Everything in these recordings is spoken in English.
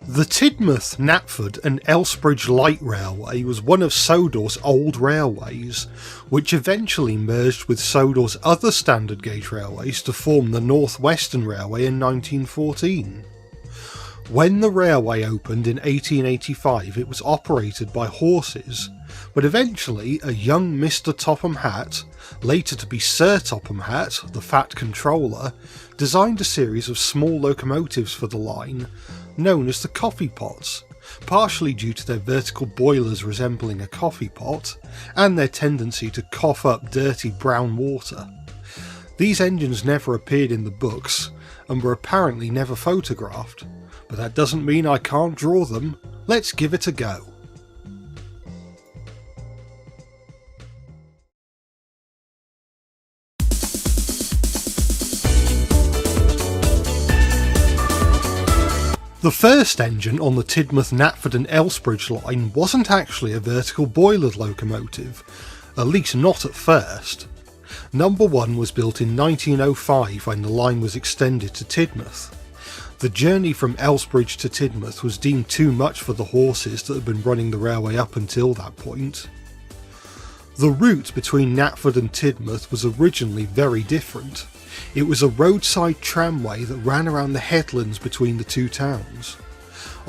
The Tidmouth, Knapford and Elsbridge Light Railway was one of Sodor's old railways, which eventually merged with Sodor's other standard gauge railways to form the North Western Railway in 1914. When the railway opened in 1885 it was operated by horses, but eventually a young Mr. Topham Hatt, later to be Sir Topham Hatt, the Fat Controller, designed a series of small locomotives for the line, known as the coffee pots, partially due to their vertical boilers resembling a coffee pot, and their tendency to cough up dirty brown water. These engines never appeared in the books, and were apparently never photographed, but that doesn't mean I can't draw them. Let's give it a go. The first engine on the Tidmouth, Knapford and Elsbridge line wasn't actually a vertical boilered locomotive, at least not at first. Number 1 was built in 1905 when the line was extended to Tidmouth. The journey from Elsbridge to Tidmouth was deemed too much for the horses that had been running the railway up until that point. The route between Knapford and Tidmouth was originally very different. It was a roadside tramway that ran around the headlands between the two towns.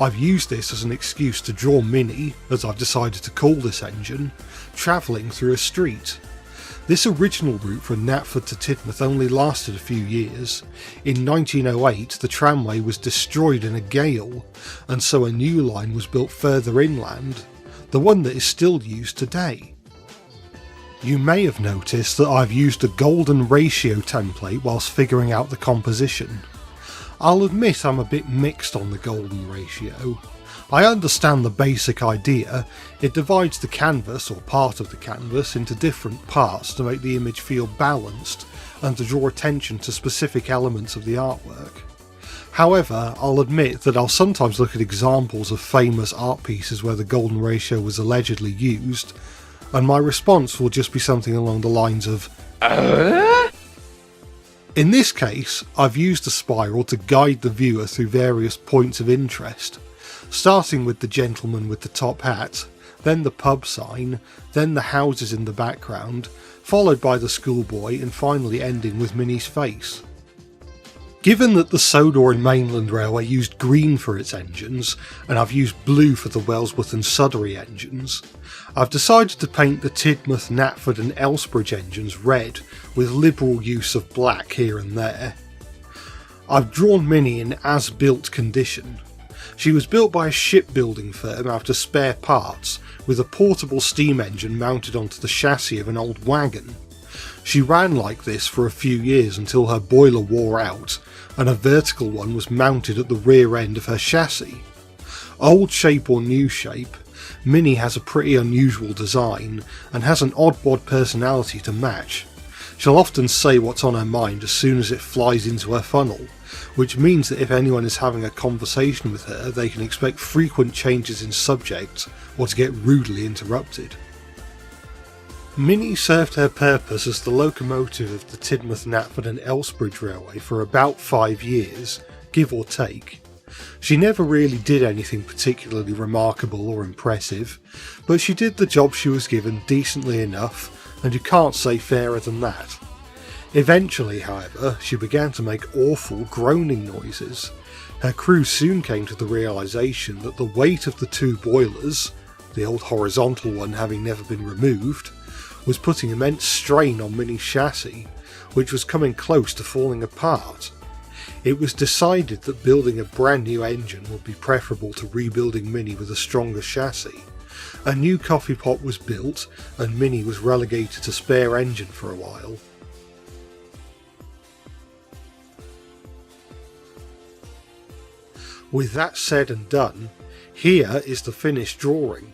I've used this as an excuse to draw Minnie, as I've decided to call this engine, travelling through a street. This original route from Knapford to Tidmouth only lasted a few years. In 1908 the tramway was destroyed in a gale, and so a new line was built further inland, the one that is still used today. You may have noticed that I've used a golden ratio template whilst figuring out the composition. I'll admit I'm a bit mixed on the golden ratio. I understand the basic idea. It divides the canvas, or part of the canvas, into different parts to make the image feel balanced and to draw attention to specific elements of the artwork. However, I'll admit that I'll sometimes look at examples of famous art pieces where the golden ratio was allegedly used, and my response will just be something along the lines of In this case, I've used a spiral to guide the viewer through various points of interest, starting with the gentleman with the top hat, then the pub sign, then the houses in the background, followed by the schoolboy, and finally ending with Minnie's face. Given that the Sodor and Mainland Railway used green for its engines, and I've used blue for the Wellsworth and Sudbury engines, I've decided to paint the Tidmouth, Knapford and Elsbridge engines red, with liberal use of black here and there. I've drawn Minnie in as-built condition. She was built by a shipbuilding firm out of spare parts, with a portable steam engine mounted onto the chassis of an old wagon. She ran like this for a few years until her boiler wore out, and a vertical one was mounted at the rear end of her chassis. Old shape or new shape, Minnie has a pretty unusual design, and has an odd-bod personality to match. She'll often say what's on her mind as soon as it flies into her funnel, which means that if anyone is having a conversation with her, they can expect frequent changes in subject, or to get rudely interrupted. Minnie served her purpose as the locomotive of the Tidmouth, Knapford and Elsbridge Railway for about 5 years, give or take. She never really did anything particularly remarkable or impressive, but she did the job she was given decently enough, and you can't say fairer than that. Eventually, however, she began to make awful groaning noises. Her crew soon came to the realisation that the weight of the two boilers, the old horizontal one having never been removed, was putting immense strain on Minnie's chassis, which was coming close to falling apart. It was decided that building a brand new engine would be preferable to rebuilding Minnie with a stronger chassis. A new coffee pot was built, and Minnie was relegated to spare engine for a while. With that said and done, here is the finished drawing.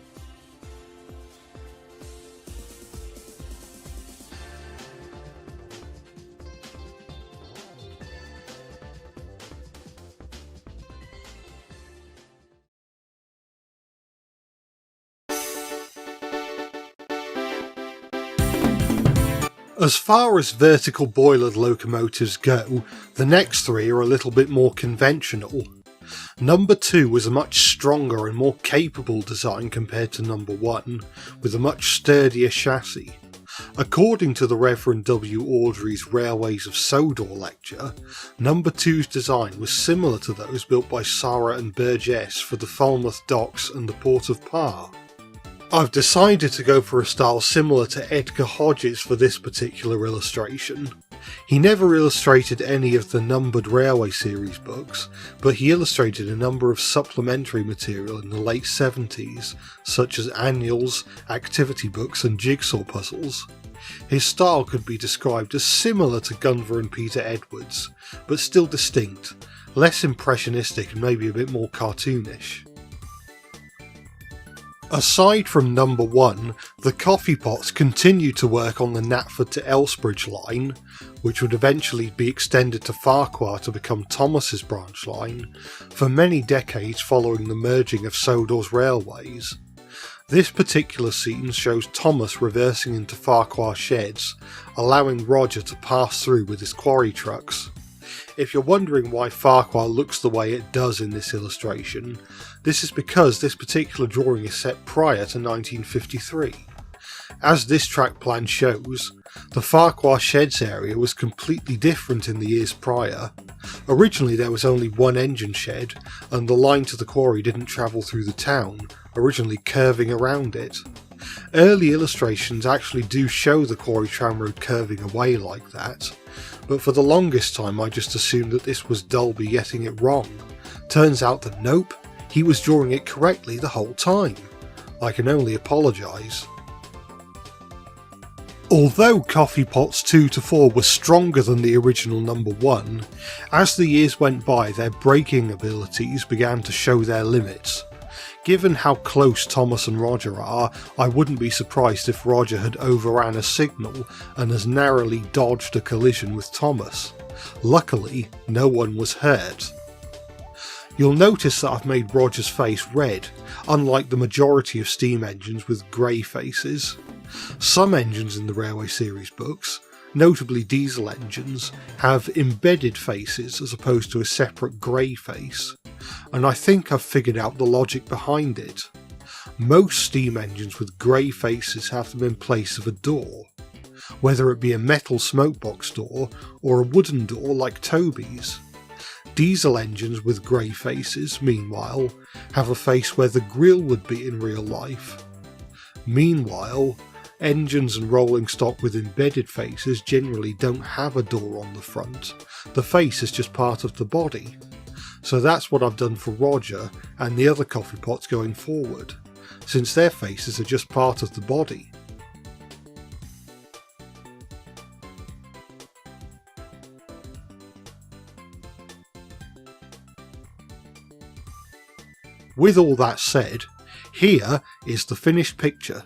As far as vertical boilered locomotives go, the next three are a little bit more conventional. Number 2 was a much stronger and more capable design compared to number 1, with a much sturdier chassis. According to the Reverend W. Audrey's Railways of Sodor lecture, number 2's design was similar to those built by Sarah and Burgess for the Falmouth docks and the Port of Par. I've decided to go for a style similar to Edgar Hodges for this particular illustration. He never illustrated any of the numbered Railway series books, but he illustrated a number of supplementary material in the late 70s, such as annuals, activity books and jigsaw puzzles. His style could be described as similar to Gunvor and Peter Edwards, but still distinct, less impressionistic and maybe a bit more cartoonish. Aside from number 1, the coffee pots continued to work on the Knapford to Elsbridge line, which would eventually be extended to Farquhar to become Thomas's branch line, for many decades following the merging of Sodor's railways. This particular scene shows Thomas reversing into Farquhar sheds, allowing Roger to pass through with his quarry trucks. If you're wondering why Farquhar looks the way it does in this illustration, this is because this particular drawing is set prior to 1953. As this track plan shows, the Farquhar Sheds area was completely different in the years prior. Originally there was only one engine shed, and the line to the quarry didn't travel through the town, originally curving around it. Early illustrations actually do show the quarry tramroad curving away like that, but for the longest time I just assumed that this was Dolby getting it wrong. Turns out that nope, he was drawing it correctly the whole time. I can only apologise. Although coffee pots 2 to 4 were stronger than the original number 1, as the years went by their braking abilities began to show their limits. Given how close Thomas and Roger are, I wouldn't be surprised if Roger had overran a signal and has narrowly dodged a collision with Thomas. Luckily, no one was hurt. You'll notice that I've made Roger's face red, unlike the majority of steam engines with grey faces. Some engines in the Railway series books, notably diesel engines, have embedded faces as opposed to a separate grey face, and I think I've figured out the logic behind it. Most steam engines with grey faces have them in place of a door, whether it be a metal smokebox door or a wooden door like Toby's. Diesel engines with grey faces, meanwhile, have a face where the grille would be in real life. Meanwhile, engines and rolling stock with embedded faces generally don't have a door on the front. The face is just part of the body. So that's what I've done for Roger and the other coffee pots going forward, since their faces are just part of the body. With all that said, here is the finished picture.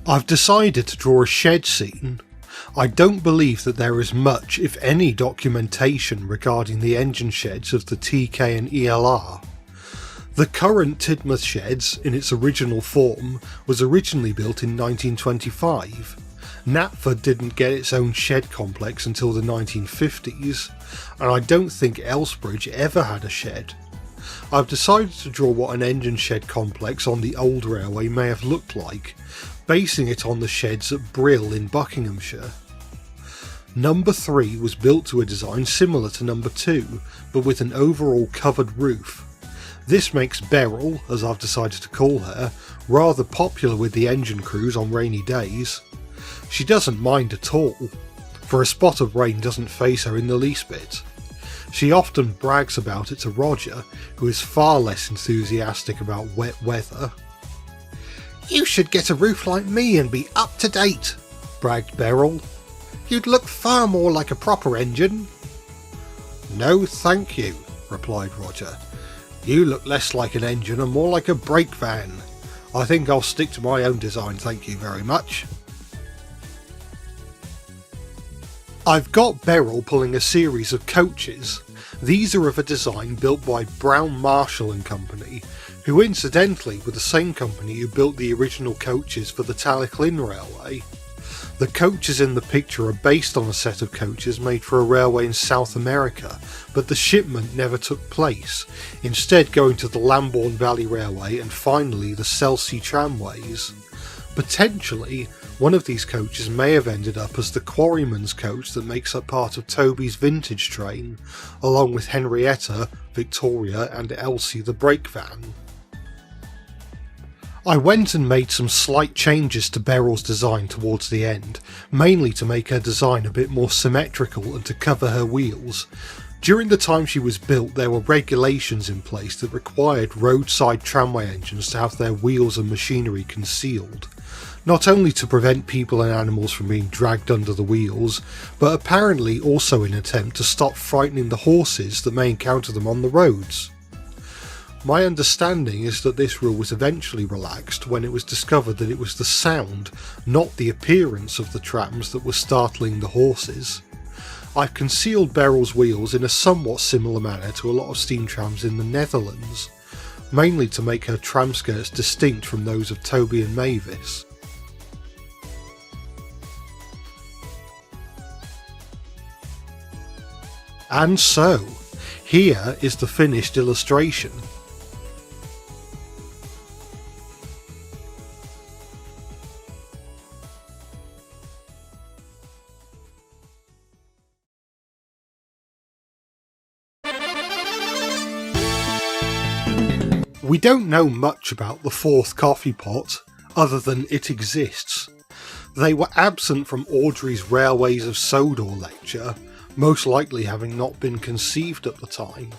I've decided to draw a shed scene. I don't believe that there is much, if any, documentation regarding the engine sheds of the TK&ELR. The current Tidmouth sheds, in its original form, was originally built in 1925. Knapford didn't get its own shed complex until the 1950s, and I don't think Elsbridge ever had a shed. I've decided to draw what an engine shed complex on the old railway may have looked like, basing it on the sheds at Brill in Buckinghamshire. Number 3 was built to a design similar to number 2, but with an overall covered roof. This makes Beryl, as I've decided to call her, rather popular with the engine crews on rainy days. She doesn't mind at all, for a spot of rain doesn't faze her in the least bit. She often brags about it to Roger, who is far less enthusiastic about wet weather. "You should get a roof like me and be up to date," bragged Beryl. "You'd look far more like a proper engine." "No thank you," replied Roger. "You look less like an engine and more like a brake van. I think I'll stick to my own design, thank you very much." I've got Beryl pulling a series of coaches. These are of a design built by Brown Marshall and Company, who incidentally were the same company who built the original coaches for the Talyllyn Railway. The coaches in the picture are based on a set of coaches made for a railway in South America, but the shipment never took place, instead going to the Lambourne Valley Railway and finally the Selsey tramways. Potentially, one of these coaches may have ended up as the Quarryman's coach that makes up part of Toby's vintage train, along with Henrietta, Victoria and Elsie the brake van. I went and made some slight changes to Beryl's design towards the end, mainly to make her design a bit more symmetrical and to cover her wheels. During the time she was built, there were regulations in place that required roadside tramway engines to have their wheels and machinery concealed, not only to prevent people and animals from being dragged under the wheels, but apparently also in an attempt to stop frightening the horses that may encounter them on the roads. My understanding is that this rule was eventually relaxed when it was discovered that it was the sound, not the appearance of the trams that was startling the horses. I've concealed Beryl's wheels in a somewhat similar manner to a lot of steam trams in the Netherlands, mainly to make her tram skirts distinct from those of Toby and Mavis. And so, here is the finished illustration. We don't know much about the fourth coffee pot, other than it exists. They were absent from Audrey's Railways of Sodor lecture, most likely having not been conceived at the time.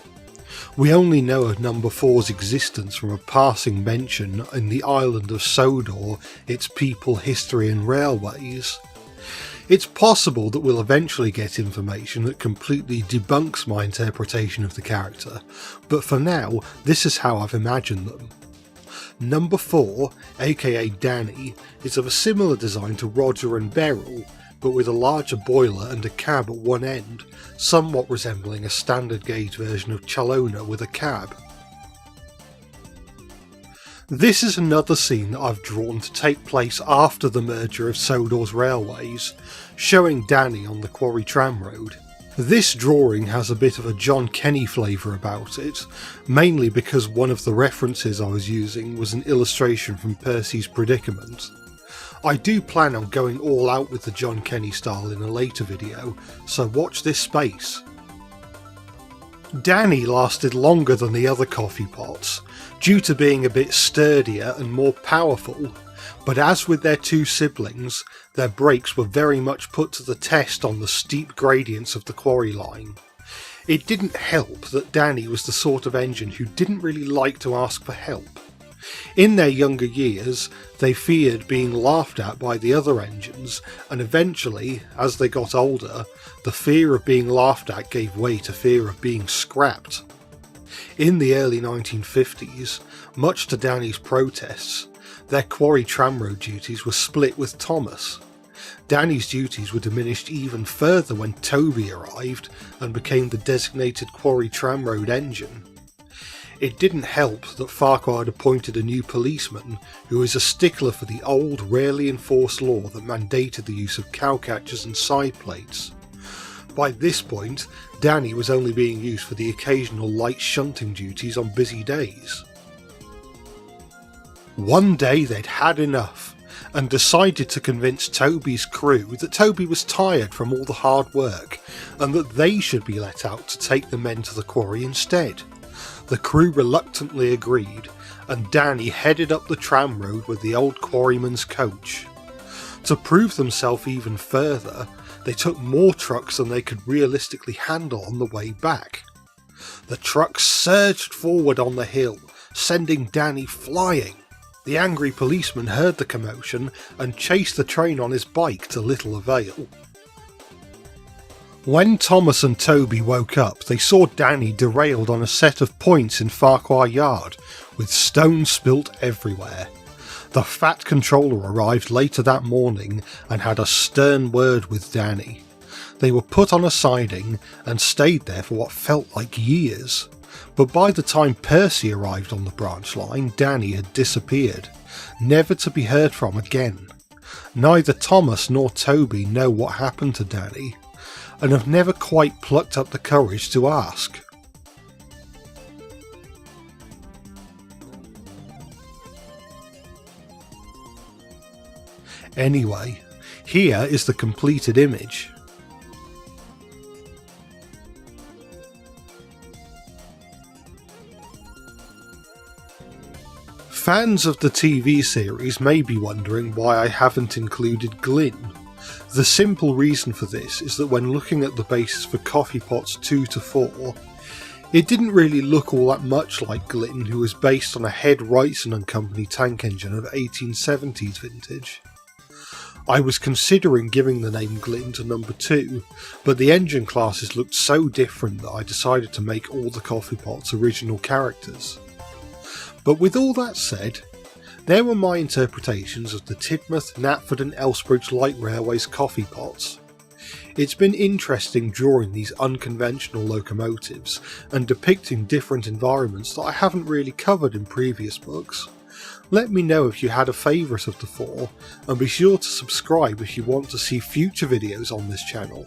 We only know of number 4's existence from a passing mention in the island of Sodor, its people, history and railways. It's possible that we'll eventually get information that completely debunks my interpretation of the character, but for now, this is how I've imagined them. Number 4, aka Danny, is of a similar design to Roger and Beryl, but with a larger boiler and a cab at one end, somewhat resembling a standard gauge version of Chalona with a cab. This is another scene that I've drawn to take place after the merger of Sodor's railways, showing Danny on the Quarry Tram Road. This drawing has a bit of a John Kenny flavour about it, mainly because one of the references I was using was an illustration from Percy's Predicament. I do plan on going all out with the John Kenny style in a later video, so watch this space. Danny lasted longer than the other coffee pots, due to being a bit sturdier and more powerful, but as with their two siblings, their brakes were very much put to the test on the steep gradients of the quarry line. It didn't help that Danny was the sort of engine who didn't really like to ask for help. In their younger years, they feared being laughed at by the other engines, and eventually, as they got older, the fear of being laughed at gave way to fear of being scrapped. In the early 1950s, much to Danny's protests, their quarry tramroad duties were split with Thomas. Danny's duties were diminished even further when Toby arrived and became the designated quarry tramroad engine. It didn't help that Farquhar had appointed a new policeman who was a stickler for the old, rarely enforced law that mandated the use of cowcatchers and side plates. By this point, Danny was only being used for the occasional light shunting duties on busy days. One day they'd had enough, and decided to convince Toby's crew that Toby was tired from all the hard work, and that they should be let out to take the men to the quarry instead. The crew reluctantly agreed, and Danny headed up the tram road with the old quarryman's coach. To prove themselves even further, they took more trucks than they could realistically handle on the way back. The trucks surged forward on the hill, sending Danny flying. The angry policeman heard the commotion and chased the train on his bike to little avail. When Thomas and Toby woke up, they saw Danny derailed on a set of points in Farquhar Yard, with stones spilt everywhere. The Fat Controller arrived later that morning and had a stern word with Danny. They were put on a siding and stayed there for what felt like years. But by the time Percy arrived on the branch line, Danny had disappeared, never to be heard from again. Neither Thomas nor Toby know what happened to Danny, and have never quite plucked up the courage to ask. Anyway, here is the completed image. Fans of the TV series may be wondering why I haven't included Glyn. The simple reason for this is that when looking at the bases for coffee pots 2 to 4, it didn't really look all that much like Glyn, who was based on a Head Wrightson & Company tank engine of 1870s vintage. I was considering giving the name Glyn to number 2, but the engine classes looked so different that I decided to make all the coffee pots original characters. But with all that said, there were my interpretations of the Tidmouth, Knapford and Elsbridge Light Railways coffee pots. It's been interesting drawing these unconventional locomotives and depicting different environments that I haven't really covered in previous books. Let me know if you had a favourite of the 4, and be sure to subscribe if you want to see future videos on this channel.